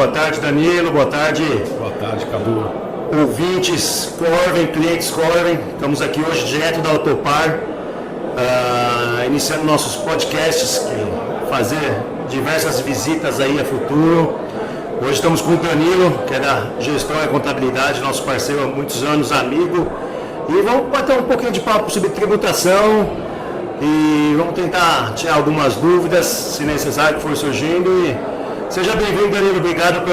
boa tarde Danilo, boa tarde. Boa tarde, Cadu. Ouvintes Corven, clientes Corven, estamos aqui hoje direto da Autopar, iniciando nossos podcasts, fazer diversas visitas aí a futuro. Hoje estamos com o Danilo, que é da Gestão e Contabilidade, nosso parceiro há muitos anos, amigo, e vamos bater um pouquinho de papo sobre tributação e vamos tentar tirar algumas dúvidas, se necessário, que for surgindo. E seja bem-vindo, Danilo, obrigado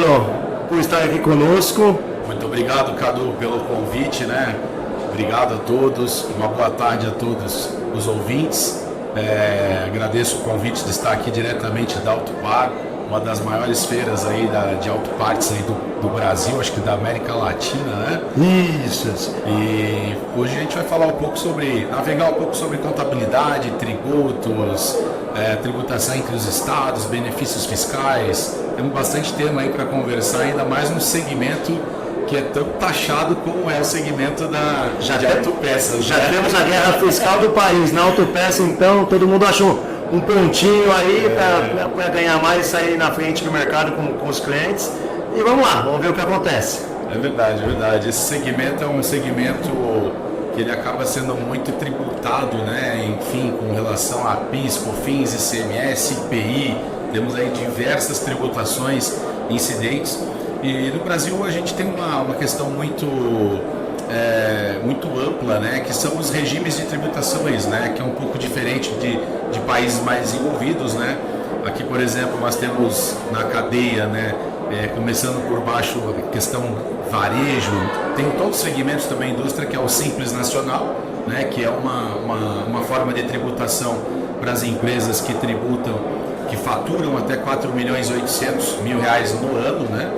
por estar aqui conosco. Muito obrigado, Cadu, pelo convite, né? Obrigado a todos, uma boa tarde a todos os ouvintes. Agradeço o convite de estar aqui diretamente da Autopar, uma das maiores feiras aí de autopartes aí do Brasil, acho que da América Latina, né? Isso. E hoje a gente vai falar navegar um pouco sobre contabilidade, tributos, tributação entre os estados, benefícios fiscais. Temos bastante tema aí para conversar, ainda mais no segmento que é tão taxado como é o segmento de autopeças. Já temos a guerra fiscal do país. Na autopeça, então, todo mundo achou um pontinho aí para ganhar mais e sair na frente do mercado com os clientes. E vamos lá, vamos ver o que acontece. É verdade. Esse segmento é um segmento que ele acaba sendo muito tributado, né? Enfim, com relação a PIS, COFINS, ICMS, IPI. Temos aí diversas tributações incidentes. E no Brasil a gente tem uma questão muito ampla, né, que são os regimes de tributações, né, que é um pouco diferente de países mais desenvolvidos, né. Aqui, por exemplo, nós temos na cadeia, né, começando por baixo a questão varejo, tem todos os segmentos também indústria, que é o Simples Nacional, né, que é uma forma de tributação para as empresas que tributam, que faturam até R$4.800.000 no ano, né.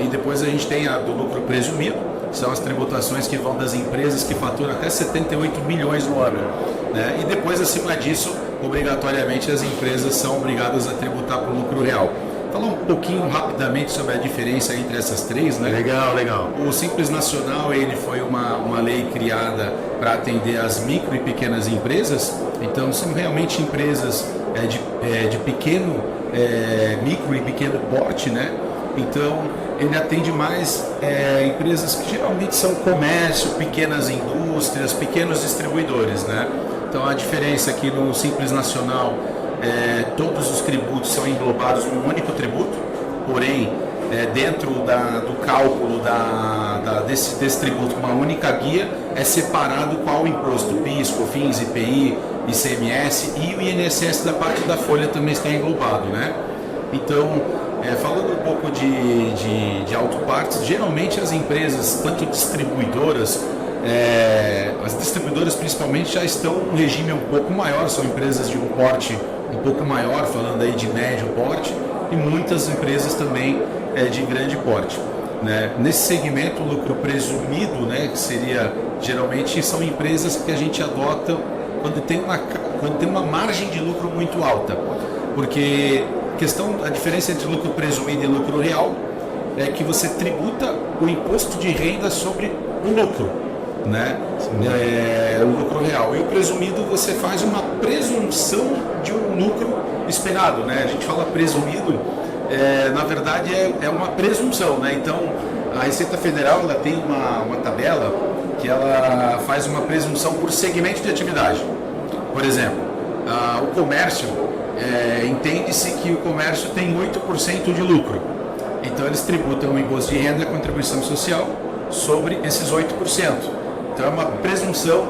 E depois a gente tem a do lucro presumido, que são as tributações que vão das empresas que faturam até 78 milhões no ano, né? E depois, acima disso, obrigatoriamente as empresas são obrigadas a tributar para o lucro real. Falar um pouquinho rapidamente sobre a diferença entre essas três, né? Legal. O Simples Nacional, ele foi uma lei criada para atender as micro e pequenas empresas. Então são realmente empresas de pequeno, micro e pequeno porte, né? Então, ele atende mais empresas que geralmente são comércio, pequenas indústrias, pequenos distribuidores, né? Então, a diferença aqui no Simples Nacional, todos os tributos são englobados num único tributo, porém, dentro do cálculo desse tributo, uma única guia, é separado qual o imposto, PIS, COFINS, IPI, ICMS e o INSS da parte da folha também está englobado, né? Então, falando um pouco de autopartes, geralmente as empresas, tanto distribuidoras, as distribuidoras principalmente já estão num regime um pouco maior, são empresas de um porte um pouco maior, falando aí de médio porte, e muitas empresas também de grande porte, né? Nesse segmento, o lucro presumido, né, que seria, geralmente são empresas que a gente adota quando tem uma margem de lucro muito alta, porque a diferença entre lucro presumido e lucro real é que você tributa o imposto de renda sobre o lucro, né? O lucro real. E o presumido, você faz uma presunção de um lucro esperado, né? A gente fala presumido, na verdade é uma presunção, né? Então, a Receita Federal, ela tem uma tabela que ela faz uma presunção por segmento de atividade. Por exemplo, o comércio, entende-se que o comércio tem 8% de lucro. Então eles tributam o imposto de renda e a contribuição social sobre esses 8%. Então é uma presunção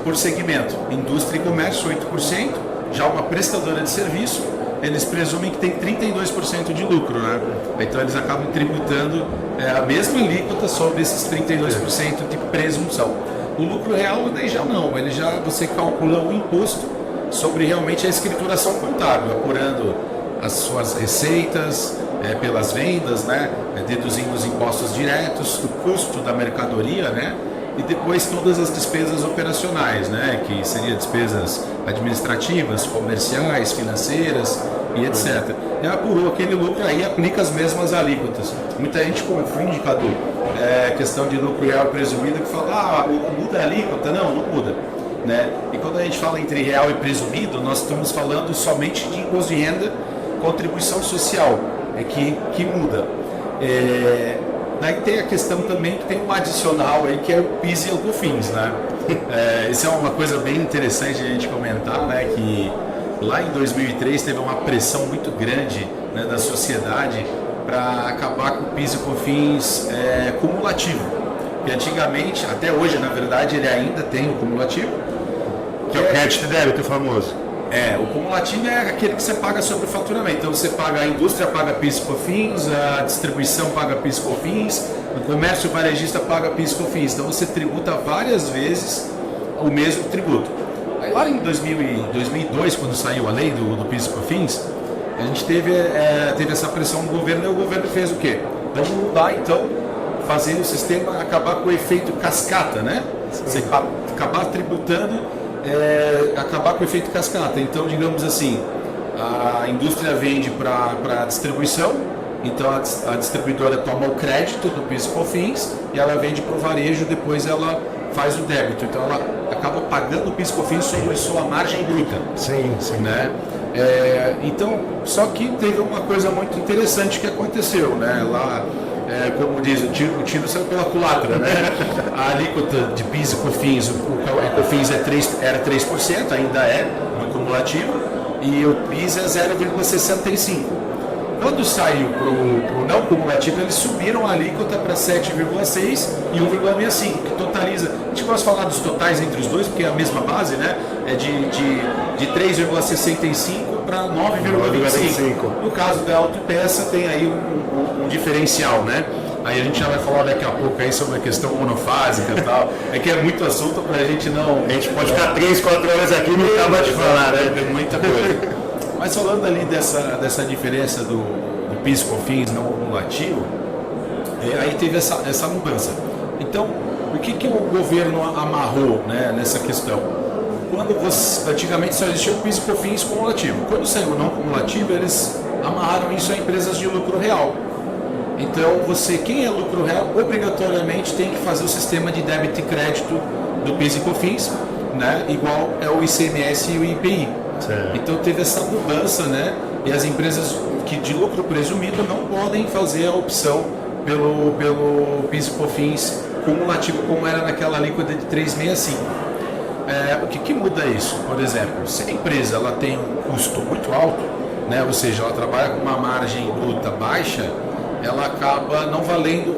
por segmento. Indústria e comércio, 8%. Já uma prestadora de serviço, eles presumem que tem 32% de lucro, né? Então eles acabam tributando a mesma alíquota sobre esses 32% de presunção. O lucro real, daí já não. Você calcula o imposto sobre realmente a escrituração contábil, apurando as suas receitas pelas vendas, né, deduzindo os impostos diretos, o custo da mercadoria, né, e depois todas as despesas operacionais, né, que seriam despesas administrativas, comerciais, financeiras e etc. E apurou aquele lucro, aí aplica as mesmas alíquotas. Muita gente confunde, Cadu, questão de lucro real presumido, que fala, muda a alíquota? Não muda. Né? E quando a gente fala entre real e presumido, nós estamos falando somente de imposto de renda, contribuição social. que muda. Daí tem a questão também que tem um adicional aí que é o PIS e o COFINS, né? Isso é uma coisa bem interessante a gente comentar, né? Que lá em 2003 teve uma pressão muito grande, né, da sociedade para acabar com o PIS e COFINS cumulativo. Que antigamente, até hoje na verdade, ele ainda tem o cumulativo. Que é o crédito e débito famoso. O cumulativo é aquele que você paga sobre o faturamento. Então você paga, a indústria paga PIS e COFINS, a distribuição paga PIS e COFINS, o comércio varejista paga PIS e COFINS. Então você tributa várias vezes o mesmo tributo. Aí lá em 2002, quando saiu a lei do PIS e COFINS, a gente teve essa pressão do governo, e o governo fez o quê? Vamos mudar então, fazer o sistema acabar com o efeito cascata, né? Você acabar tributando, acabar com o efeito cascata. Então, digamos assim, a indústria vende para a distribuição, então a distribuidora toma o crédito do PIS e COFINS e ela vende para o varejo, depois ela faz o débito. Então ela acaba pagando o PIS e COFINS sobre sua margem bruta. Sim, sim. Né? Então, só que teve uma coisa muito interessante que aconteceu, né? Lá, como diz, o tiro saiu pela culatra, né? A alíquota de PIS e COFINS, o COFINS era 3%, ainda é no cumulativo, e o PIS é 0,65%. Quando saiu para o não cumulativo, eles subiram a alíquota para 7,6% e 1,65%, que totaliza. A gente gosta de falar dos totais entre os dois, porque é a mesma base, né? É de 3,65% para 9,25%. No caso da autopeça, tem aí um diferencial, né? Aí a gente já vai falar daqui a pouco aí sobre a questão monofásica e tal. É que é muito assunto para a gente não. A gente pode ficar 3, 4 horas aqui e não acaba de falar, né? Tem muita coisa. Mas falando ali dessa diferença do PIS e COFINS não cumulativo, aí teve essa mudança. Então, o que o governo amarrou, né, nessa questão? Antigamente só existia o PIS e COFINS cumulativo. Quando saiu o não cumulativo, eles amarraram isso a empresas de lucro real. Então, quem é lucro real, obrigatoriamente tem que fazer o sistema de débito e crédito do PIS e COFINS, né, igual é o ICMS e o IPI. Certo. Então teve essa mudança, né? E as empresas que de lucro presumido não podem fazer a opção pelo PIS e COFINS cumulativo, como era naquela alíquota de 3,65. O que muda isso? Por exemplo, se a empresa ela tem um custo muito alto, né? Ou seja, ela trabalha com uma margem bruta baixa, ela acaba não valendo,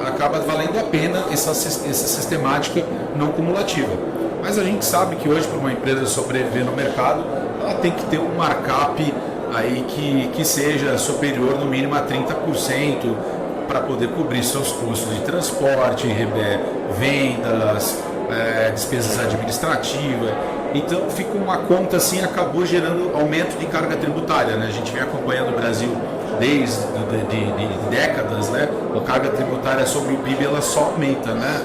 acaba valendo a pena essa sistemática não cumulativa. Mas a gente sabe que hoje, para uma empresa sobreviver no mercado, ela tem que ter um markup aí que seja superior no mínimo a 30% para poder cobrir seus custos de transporte, vendas, despesas administrativas. Então fica uma conta assim, acabou gerando aumento de carga tributária, né? A gente vem acompanhando o Brasil desde de décadas, né? A carga tributária sobre o PIB ela só aumenta, né?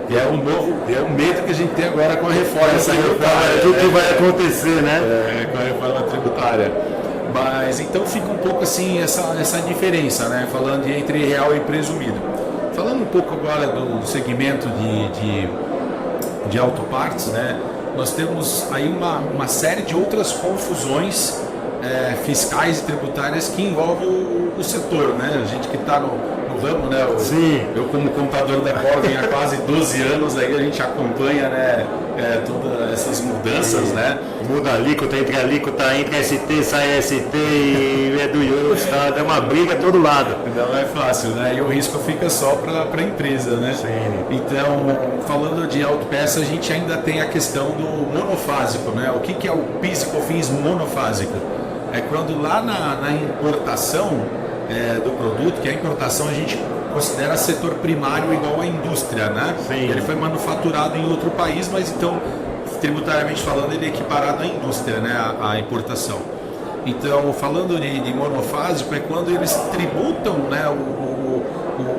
E é um medo que a gente tem agora com a reforma tributária. O que vai acontecer, né? Com a reforma tributária. Mas então fica um pouco assim essa diferença, né? Falando entre real e presumido. Falando um pouco agora do segmento de autopartes, né? Nós temos aí uma série de outras confusões fiscais e tributárias que envolvem o setor, né? A gente que está no ramo, né? Sim. Eu como contador da Corvin há quase 12 anos, aí a gente acompanha, né, todas essas mudanças, né? Muda a alíquota, entre ST, sai ST e é do IUS, tá? É uma briga a todo lado. Não é fácil, né? E o risco fica só para a empresa, né? Sim. Então, falando de autopeça, a gente ainda tem a questão do monofásico, né? O que é o PIS e COFINS monofásico? É quando lá na importação do produto, que a importação a gente considera setor primário igual à indústria, né? Sim. Ele foi manufaturado em outro país, mas então, tributariamente falando, ele é equiparado à indústria, né? À importação. Então, falando de monofásico, é quando eles tributam, né,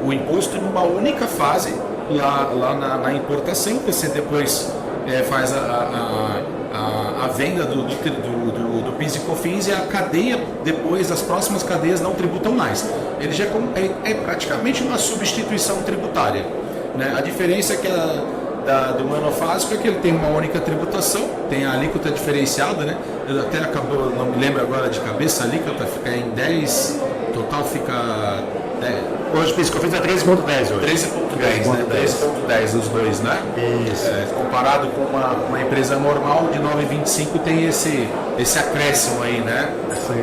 o imposto numa única fase lá na importação, que você depois faz a venda do PIS e COFINS, e a cadeia, depois as próximas cadeias não tributam mais. Ele já é praticamente uma substituição tributária, né? A diferença é que do monofásico é que ele tem uma única tributação, tem a alíquota diferenciada, né? Eu até não me lembro agora de cabeça, a alíquota fica em 10%, total fica... Hoje o PIS/COFINS é 13,10 hoje. 13,10, né? 13,10 os dois, né? Isso. Comparado com uma empresa normal de 9,25 tem esse acréscimo aí, né?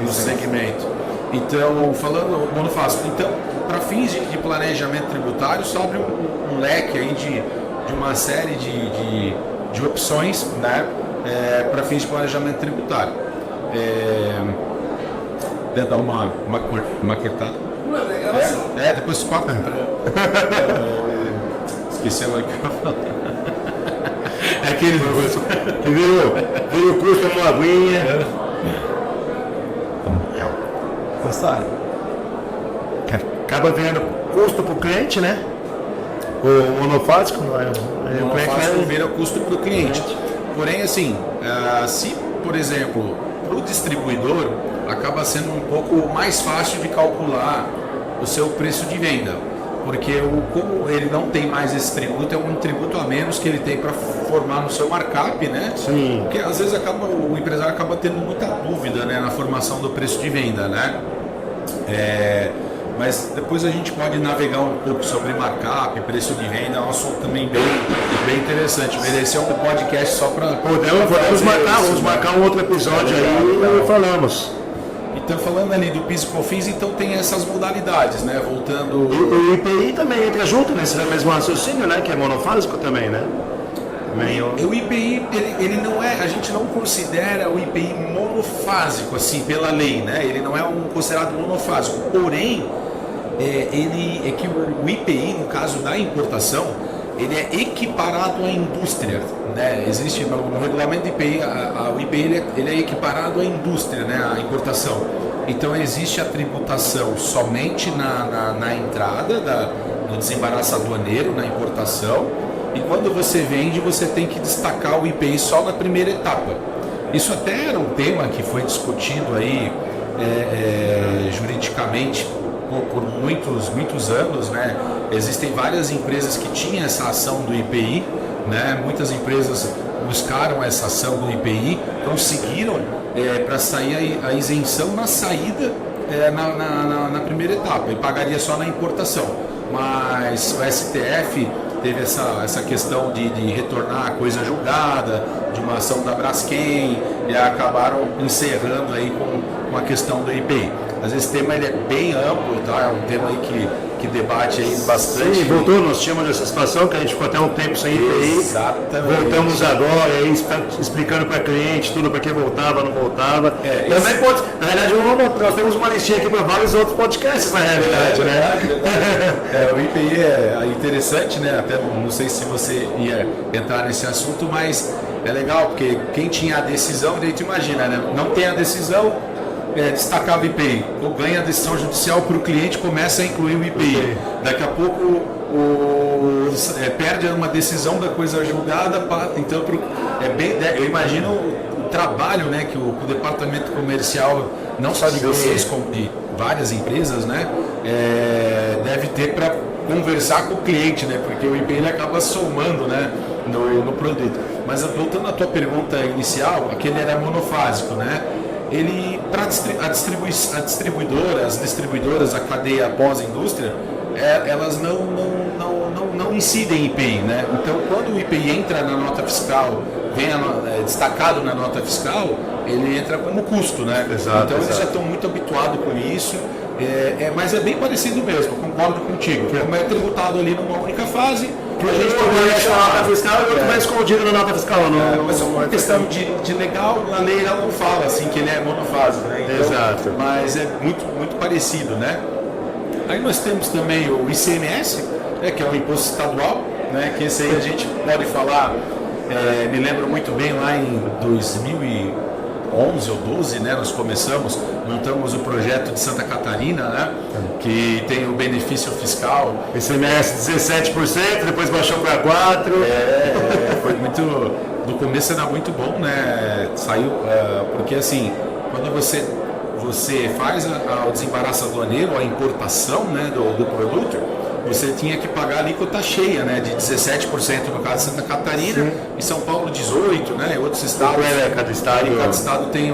No segmento. Então, falando monofásico, então, para fins de planejamento tributário, só abre um leque aí de uma série de opções, né? Para fins de planejamento tributário. Deve dar uma maquetada. Depois tu coloca. Esqueci agora que eu falar. É aquele negócio. Virou o custo, uma aguinha. Gostaram? Acaba ganhando custo para o cliente, né? O monofásico, O monofásico vira custo para o cliente. Porém, assim, se, por exemplo, para o distribuidor, acaba sendo um pouco mais fácil de calcular o seu preço de venda, porque como ele não tem mais esse tributo, é um tributo a menos que ele tem para formar no seu markup, né? Sim. Porque às vezes o empresário acaba tendo muita dúvida, né, na formação do preço de venda, né? Mas depois a gente pode navegar um pouco sobre markup, preço de venda, é um assunto também bem interessante. Mereceu um podcast só para... Vamos marcar um outro episódio aí e falamos. Então, falando ali do PIS/COFINS, então tem essas modalidades, né? Voltando... O IPI também entra junto nesse mesmo raciocínio, né? Que é monofásico também, né? O IPI, ele não é... A gente não considera o IPI monofásico, assim, pela lei, né? Ele não é considerado monofásico. Porém, ele é que o IPI, no caso da importação, ele é equiparado à indústria, né? Existe no regulamento do IPI, o IPI ele é equiparado à indústria, né? À importação. Então existe a tributação somente na entrada do desembaraço aduaneiro, na importação, e quando você vende você tem que destacar o IPI só na primeira etapa. Isso até era um tema que foi discutido aí juridicamente por muitos anos, né? Existem várias empresas que tinham essa ação do IPI, né? Muitas empresas buscaram essa ação do IPI, conseguiram para sair a isenção na saída na primeira etapa e pagaria só na importação. Mas o STF teve essa questão de retornar a coisa julgada, de uma ação da Braskem, e acabaram encerrando aí com a questão do IPI. Mas esse tema ele é bem amplo, tá? É um tema aí que debate aí bastante. Sim, voltou, nós tínhamos essa situação que a gente ficou até um tempo sem IPI. Exatamente. Voltamos agora, aí, explicando para cliente tudo, para que voltava, não voltava. Também pode, na realidade, nós temos uma listinha aqui para vários outros podcasts, na realidade, né? O IPI é interessante, né? Até não sei se você ia entrar nesse assunto, mas é legal, porque quem tinha a decisão, a gente imagina, né? Não tem a decisão, destacava o IPI, ou ganha a decisão judicial para o cliente, começa a incluir o IPI. Daqui a pouco perde uma decisão da coisa julgada, então eu imagino o trabalho, né, que o departamento comercial, não só de vocês, como de várias empresas, né, deve ter para conversar com o cliente, né, porque o IPI ele acaba somando, né, no produto. Mas voltando à tua pergunta inicial, aquele era monofásico, né? Ele, para as distribuidoras, a cadeia pós-indústria, elas não incidem em IPI, né? Então, quando o IPI entra na nota fiscal, vem destacado na nota fiscal, ele entra como custo, né? Exato, então, eles já estão muito habituados com isso, mas é bem parecido mesmo, concordo contigo. Como é tributado ali numa única fase, a gente pode na nota fiscal e outro mais escondido na nota fiscal. Mas é uma questão de legal, na lei ela não fala assim que ele é monofásico, né? Então, exato. Mas é muito parecido, né? Aí nós temos também o ICMS, que é o imposto estadual, né? Que esse aí a gente pode falar, me lembro muito bem lá em 2011 ou 12, né? Nós montamos o projeto de Santa Catarina, né? Que tem o benefício fiscal. ICMS 17%, depois baixou para 4%. Foi muito. No começo era muito bom, né? Saiu, porque assim, quando você faz o desembaraço aduaneiro, a importação, né, do produto, você tinha que pagar a alíquota cheia, né, de 17% no caso de Santa Catarina. Sim. Em São Paulo 18%, né, em outros estados. Cada estado tem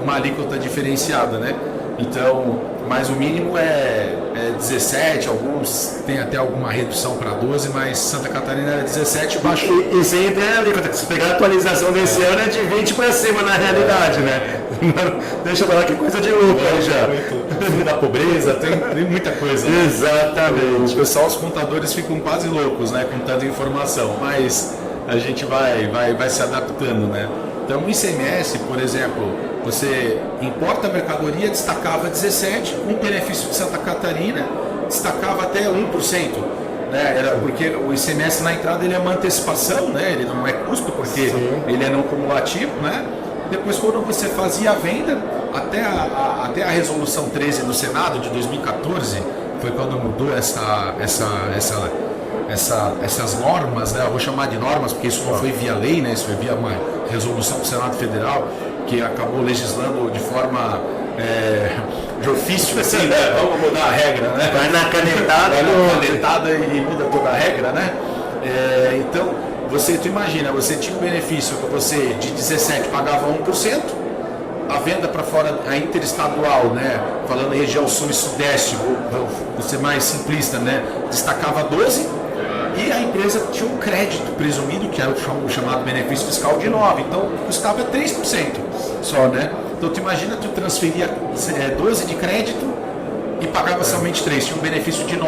uma alíquota diferenciada, né? Então, mas o mínimo é 17, alguns tem até alguma redução para 12, mas Santa Catarina era 17, baixou. E sempre é ali, se pegar a atualização desse ano é de 20 para cima na realidade, né? Deixa eu falar que coisa de louco aí já. Fim da pobreza, tem muita coisa. Né? Exatamente. O pessoal, os contadores ficam quase loucos, né, com tanta informação, mas a gente vai se adaptando, né? Então, o ICMS, por exemplo, você importa a mercadoria, destacava 17, com benefício de Santa Catarina, destacava até 1%. Né? Era porque o ICMS na entrada ele é uma antecipação, né? Ele não é custo, porque ele é não cumulativo, né? Depois, quando você fazia a venda, até a resolução 13 do Senado de 2014, foi quando mudou essas normas, né? Eu vou chamar de normas, porque isso não foi via lei, né? Isso foi via uma resolução do Senado Federal, que acabou legislando de forma de ofício, assim, né? Vamos mudar a regra, né? Vai na canetada, E muda toda a regra, né? Então, tu imagina, você tinha um benefício que você de 17 pagava 1%, a venda para fora, a interestadual, né? Falando em região sul e sudeste, vou ser mais simplista, né? Destacava 12%, e a empresa tinha um crédito presumido, que era o chamado benefício fiscal de 9%, então custava 3% só, né? Então tu imagina, tu transferia 12 de crédito e pagava somente 3%, tinha um benefício de 9%.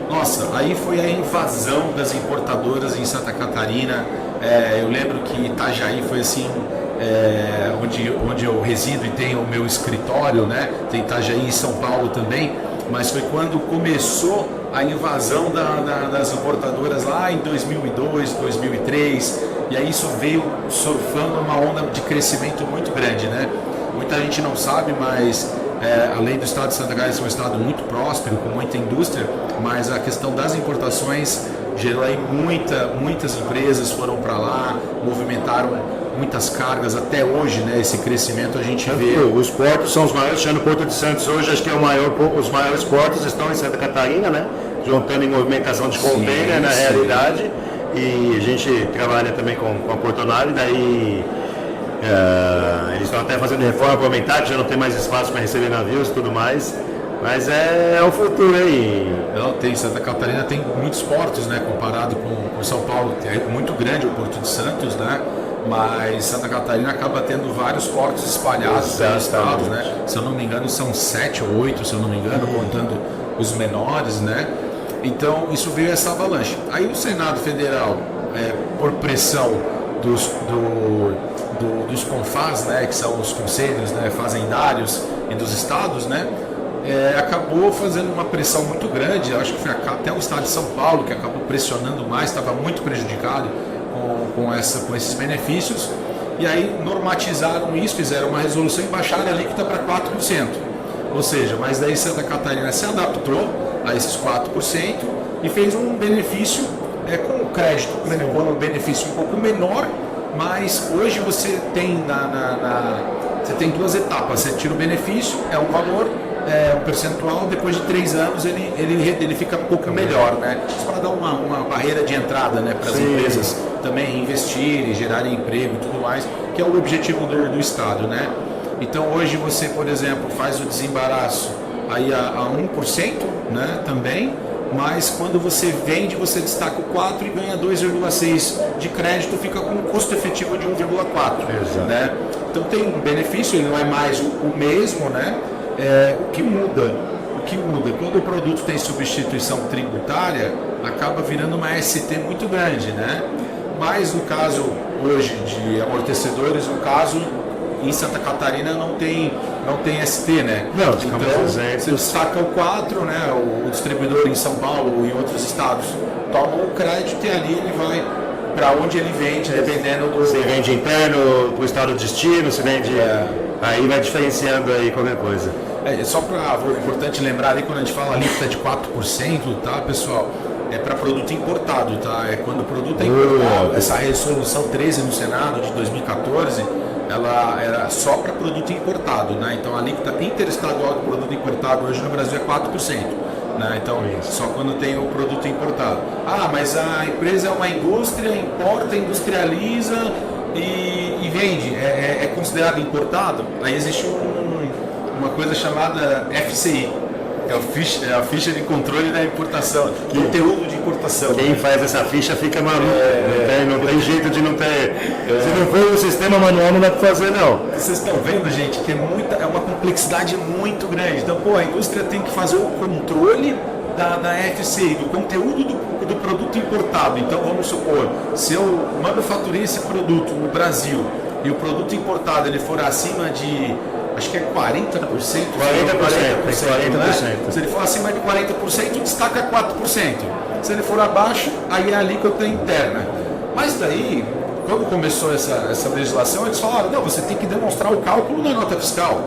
Nossa, aí foi a invasão das importadoras em Santa Catarina. Eu lembro que Itajaí foi assim, onde eu resido e tenho o meu escritório, né? Tem Itajaí em São Paulo também, mas foi quando começou a invasão das importadoras lá em 2002, 2003, e aí isso veio surfando uma onda de crescimento muito grande, né? Muita gente não sabe, mas além do estado de Santa Catarina ser um estado muito próspero, com muita indústria, mas a questão das importações gerou aí muitas empresas foram para lá, movimentaram muitas cargas até hoje, né? Esse crescimento a gente vê. Os portos são os maiores, tirando o Porto de Santos hoje, acho que os maiores portos estão em Santa Catarina, né? Juntando em movimentação de container na realidade, e a gente trabalha também com a Portonave, daí eles estão até fazendo reforma para aumentar, que já não tem mais espaço para receber navios e tudo mais, mas é o futuro aí. Não, Santa Catarina tem muitos portos, né? Comparado com São Paulo, é muito grande o Porto de Santos, né? Mas Santa Catarina acaba tendo vários portos espalhados pelos estados, né? Se eu não me engano, são 7 ou 8, se eu não me engano, contando os menores, né? Então, isso veio essa avalanche. Aí o Senado Federal, por pressão dos CONFAS, né? Que são os conselhos, né, fazendários e dos estados, né? Acabou fazendo uma pressão muito grande. Eu acho que foi até o estado de São Paulo que acabou pressionando mais, estava muito prejudicado com esses benefícios, e aí normatizaram isso, fizeram uma resolução e baixaram a alíquota para 4%. Ou seja, mas daí Santa Catarina se adaptou a esses 4% e fez um benefício com o crédito, com um benefício um pouco menor, mas hoje você tem você tem duas etapas. Você tira o benefício, é um valor, um percentual, depois de 3 anos ele fica um pouco melhor, né? Isso para dar uma barreira de entrada, né, para as empresas também investirem, gerarem emprego e tudo mais, que é o objetivo do Estado, né? Então hoje você, por exemplo, faz o desembaraço aí a 1%, né, também, mas quando você vende, você destaca o 4 e ganha 2,6 de crédito, fica com um custo efetivo de 1,4, né? Então tem um benefício, ele não é mais o mesmo, né? O que muda, quando o produto tem substituição tributária, acaba virando uma ST muito grande, né? Mas no caso hoje de amortecedores, no caso em Santa Catarina não tem ST, né? Não, então você destaca o 4, né? O distribuidor em São Paulo e em outros estados toma o crédito e ali ele vai para onde ele vende, dependendo do... Se vende interno, para o estado de destino, se vende... Aí vai diferenciando aí qualquer coisa. Só importante lembrar ali, quando a gente fala alíquota de 4%, tá, pessoal? É para produto importado, tá? É quando o produto é importado. Essa resolução 13 no Senado de 2014, ela era só para produto importado, né? Então a alíquota interestadual do produto importado hoje no Brasil é 4%. Né? Então, só quando tem o produto importado. Mas a empresa é uma indústria, importa, industrializa e vende. É considerado importado? Aí existe uma coisa chamada FCI, é a ficha de controle da importação, conteúdo de importação. Quem faz essa ficha fica maluco. Não tem jeito de não ter. Se não for o sistema manual, não dá para fazer, não. Vocês estão vendo, gente, que é uma complexidade muito grande. Então, a indústria tem que fazer o controle da FCI, do conteúdo do produto importado. Então, vamos supor, se eu manufaturei esse produto no Brasil e o produto importado ele for acima de, acho que é 40%. 40%. Né? Se ele for acima de 40%, destaca 4%. Se ele for abaixo, aí é a alíquota interna. Mas daí, quando começou essa legislação, eles falaram, não, você tem que demonstrar o cálculo na nota fiscal.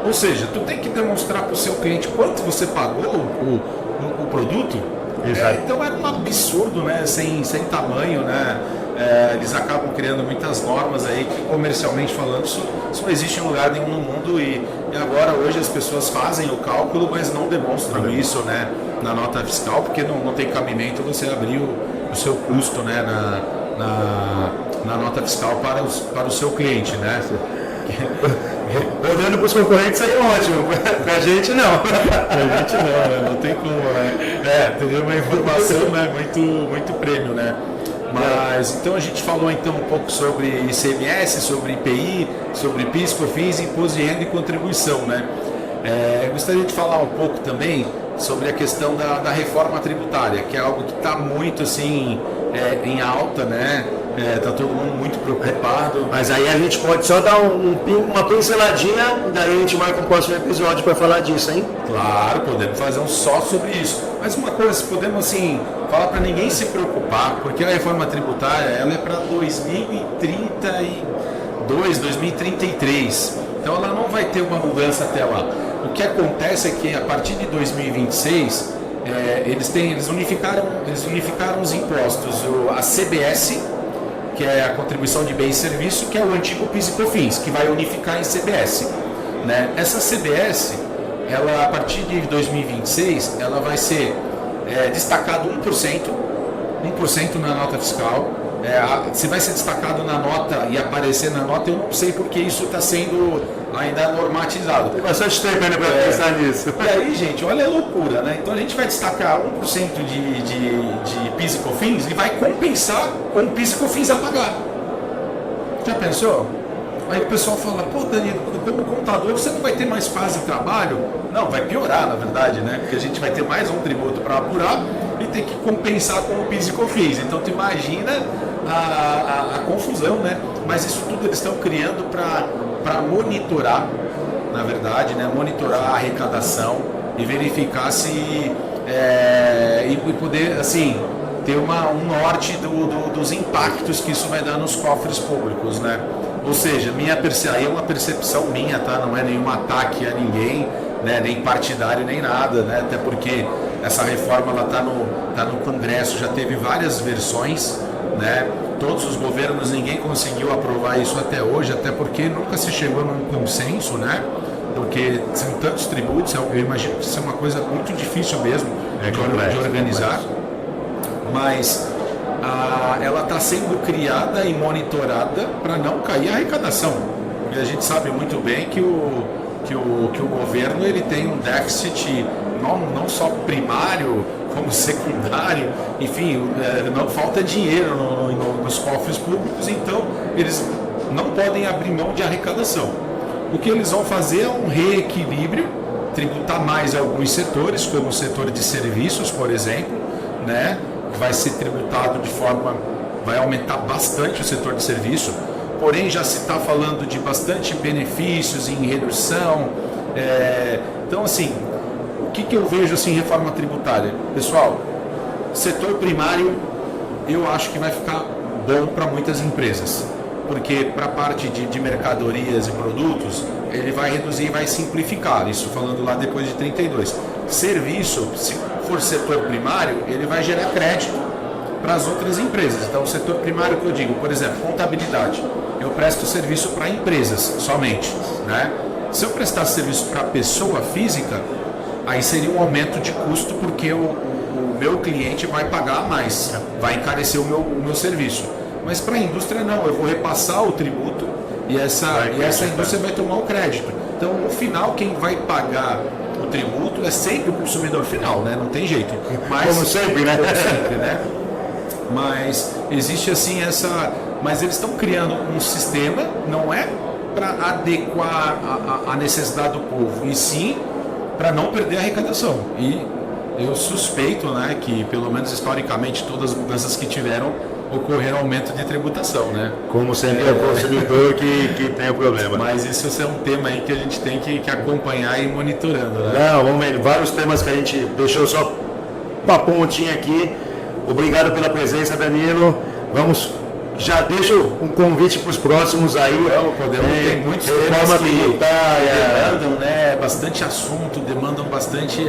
Ou seja, tu tem que demonstrar para o seu cliente quanto você pagou o produto. Então é um absurdo, né? Sem tamanho, né? Eles acabam criando muitas normas aí que, comercialmente falando, isso não existe em lugar nenhum no mundo e agora hoje as pessoas fazem o cálculo, mas não demonstram isso, né, na nota fiscal, porque não tem cabimento você abrir o seu custo, né, na nota fiscal para o seu cliente, né? Olhando para os concorrentes aí é ótimo, para a gente não. A gente não, não tem como, né? Teria uma informação, né, muito prêmio, né? Mas então a gente falou então um pouco sobre ICMS, sobre IPI, sobre PIS, COFINS, Imposto de Renda e Contribuição, né? Gostaria de falar um pouco também sobre a questão da reforma tributária, que é algo que está muito assim em alta, né? Tá todo mundo muito preocupado. Mas aí a gente pode só dar uma pinceladinha, daí a gente marca um próximo episódio para falar disso, hein? Claro, podemos fazer um só sobre isso. Mas uma coisa, podemos assim, falar para ninguém se preocupar, porque a reforma tributária ela é para 2032, 2033. Então ela não vai ter uma mudança até lá. O que acontece é que a partir de 2026 eles unificaram os impostos, a CBS, que é a contribuição de bens e serviços, que é o antigo PIS e COFINS, que vai unificar em CBS, né? Essa CBS, ela, a partir de 2026, ela vai ser destacado 1% na nota fiscal. Se vai ser destacado na nota e aparecer na nota, eu não sei porque isso está sendo ainda normatizado. Tem bastante tempo ainda para pensar nisso. E aí, gente, olha a loucura, né? Então a gente vai destacar 1% de PIS e COFINS e vai compensar com o PIS e COFINS a pagar. Já pensou? Aí o pessoal fala, pô, Danilo, como contador você não vai ter mais fase de trabalho? Não, vai piorar, na verdade, né? Porque a gente vai ter mais um tributo para apurar e tem que compensar com o PIS e COFINS. Então tu imagina a confusão, né? Mas isso tudo eles estão criando para monitorar, na verdade, né? Monitorar a arrecadação e verificar se e poder, assim, ter um norte dos impactos que isso vai dar nos cofres públicos, né? Ou seja, aí é uma percepção minha, tá? Não é nenhum ataque a ninguém, né? Nem partidário, nem nada, né? Até porque essa reforma ela tá no Congresso, já teve várias versões, né? Todos os governos, ninguém conseguiu aprovar isso até hoje, até porque nunca se chegou num consenso, né? Porque são tantos tributos, eu imagino que isso é uma coisa muito difícil mesmo de organizar, mas ela está sendo criada e monitorada para não cair a arrecadação. E a gente sabe muito bem que o governo ele tem um déficit não só primário, como secundário, enfim, não falta dinheiro nos cofres públicos, então eles não podem abrir mão de arrecadação. O que eles vão fazer é um reequilíbrio, tributar mais alguns setores, como o setor de serviços, por exemplo, né? Vai ser tributado vai aumentar bastante o setor de serviço, porém já se está falando de bastante benefícios em redução. Então, assim, o que eu vejo assim, em reforma tributária? Pessoal, setor primário eu acho que vai ficar bom para muitas empresas, porque para a parte de mercadorias e produtos, ele vai reduzir e vai simplificar, isso falando lá depois de 32. Serviço, se for setor primário, ele vai gerar crédito para as outras empresas. Então, o setor primário que eu digo, por exemplo, contabilidade, eu presto serviço para empresas somente, né? Se eu prestar serviço para pessoa física, aí seria um aumento de custo, porque o meu cliente vai pagar mais, vai encarecer o meu serviço. Mas para a indústria não, eu vou repassar o tributo e essa indústria vai tomar o crédito. Então, no final, quem vai pagar o tributo é sempre o consumidor final, né? Não tem jeito. Mas, como sempre, né? Como sempre, né? Mas existe assim essa... Mas eles estão criando um sistema, não é para adequar a necessidade do povo, e sim para não perder a arrecadação. E eu suspeito, né, que pelo menos historicamente todas as mudanças que tiveram ocorreram aumento de tributação, né? Como sempre é o consumidor que tem o problema. Mas esse é um tema aí que a gente tem que acompanhar e ir monitorando, né? Não, vamos ver, vários temas que a gente deixou só uma pontinha aqui. Obrigado pela presença, Danilo. Vamos, já deixo um convite para os próximos aí. Tem muitos temas que demandam, né, bastante assunto, demandam bastante...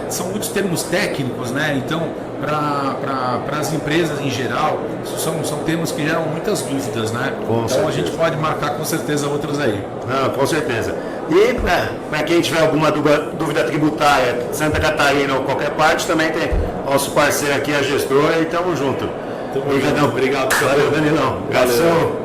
são muitos termos técnicos, né? Então, para as empresas em geral, são temas que geram muitas dúvidas, né? Então a gente pode marcar com certeza outros aí. Não, com certeza. E para quem tiver alguma dúvida tributária, Santa Catarina ou qualquer parte, também tem nosso parceiro aqui, a Gestora, e tamo junto. Obrigadão. Obrigado. Valeu, Danilão. Abração.